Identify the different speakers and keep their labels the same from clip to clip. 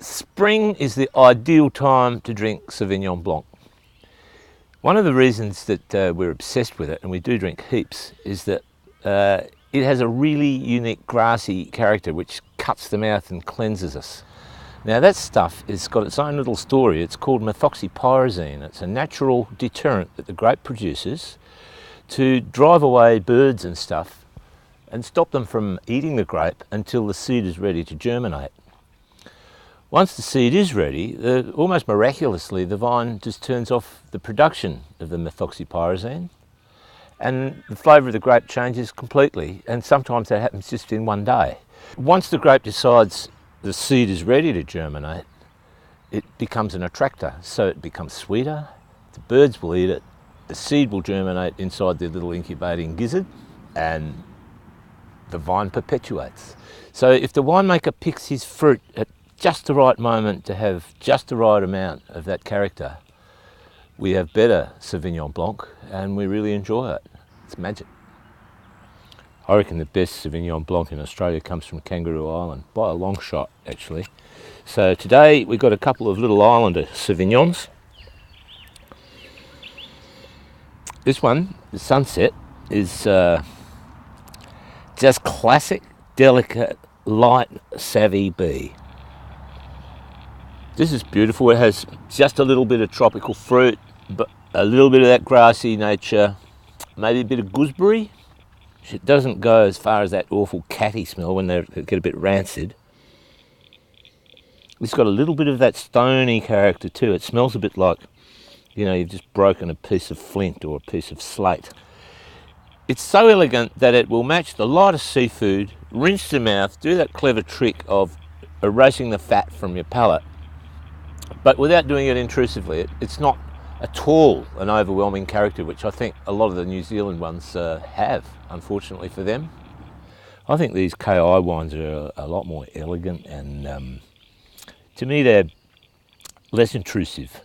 Speaker 1: Spring is the ideal time to drink Sauvignon Blanc. One of the reasons that we're obsessed with it, and we do drink heaps, is that it has a really unique grassy character which cuts the mouth and cleanses us. Now that stuff has got its own little story. It's called methoxypyrazine. It's a natural deterrent that the grape produces to drive away birds and stuff and stop them from eating the grape until the seed is ready to germinate. Once the seed is ready, almost miraculously, the vine just turns off the production of the methoxypyrazine and the flavour of the grape changes completely, and sometimes that happens just in one day. Once the grape decides the seed is ready to germinate, it becomes an attractor, so it becomes sweeter, the birds will eat it, the seed will germinate inside the little incubating gizzard, and the vine perpetuates. So if the winemaker picks his fruit at just the right moment to have just the right amount of that character, we have better Sauvignon Blanc and we really enjoy it. It's magic. I reckon the best Sauvignon Blanc in Australia comes from Kangaroo Island, by a long shot actually. So today we've got a couple of little islander Sauvignons. This one, the 1Sep, is just classic, delicate, light Sauvy B. This is beautiful. It has just a little bit of tropical fruit, but a little bit of that grassy nature, maybe a bit of gooseberry. It doesn't go as far as that awful catty smell when they get a bit rancid. It's got a little bit of that stony character too. It smells a bit like, you know, you've just broken a piece of flint or a piece of slate. It's so elegant that it will match the lightest seafood, rinse the mouth, do that clever trick of erasing the fat from your palate, but without doing it intrusively. It's not at all an overwhelming character, which I think a lot of the New Zealand ones have, unfortunately for them. I think these KI wines are a lot more elegant and to me they're less intrusive.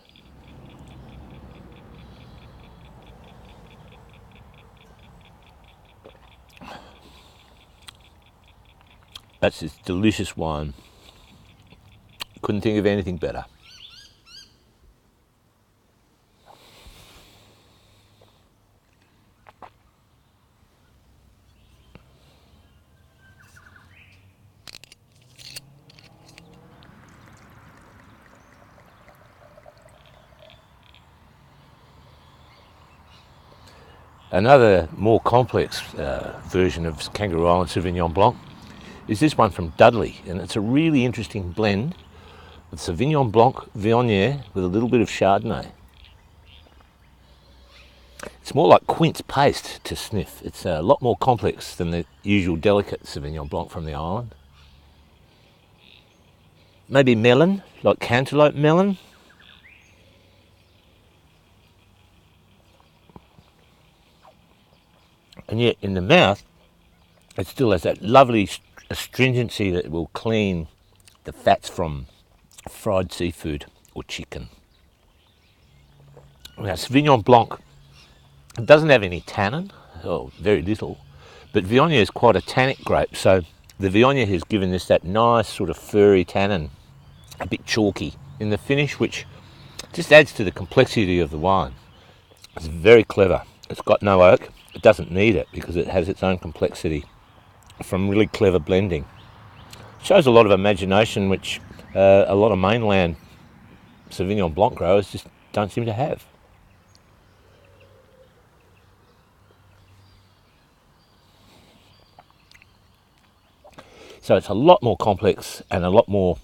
Speaker 1: That's this delicious wine. Couldn't think of anything better. Another more complex version of Kangaroo Island Sauvignon Blanc is this one from Dudley, and it's a really interesting blend of Sauvignon Blanc Viognier with a little bit of Chardonnay. It's more like quince paste to sniff. It's a lot more complex than the usual delicate Sauvignon Blanc from the island. Maybe melon, like cantaloupe melon. And yet in the mouth, it still has that lovely astringency that will clean the fats from fried seafood or chicken. Now Sauvignon Blanc, it doesn't have any tannin, or very little, but Viognier is quite a tannic grape, so the Viognier has given this that nice sort of furry tannin, a bit chalky in the finish, which just adds to the complexity of the wine. It's very clever. It's got no oak. It doesn't need it because it has its own complexity from really clever blending. It shows a lot of imagination, which a lot of mainland Sauvignon Blanc growers just don't seem to have. So it's a lot more complex and a lot more,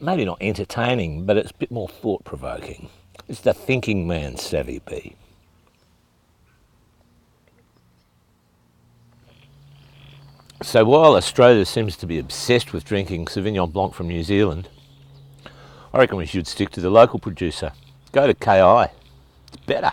Speaker 1: maybe not entertaining, but it's a bit more thought-provoking. It's the thinking man's Sauvy B. So while Australia seems to be obsessed with drinking Sauvignon Blanc from New Zealand, I reckon we should stick to the local producer. Go to KI. It's better.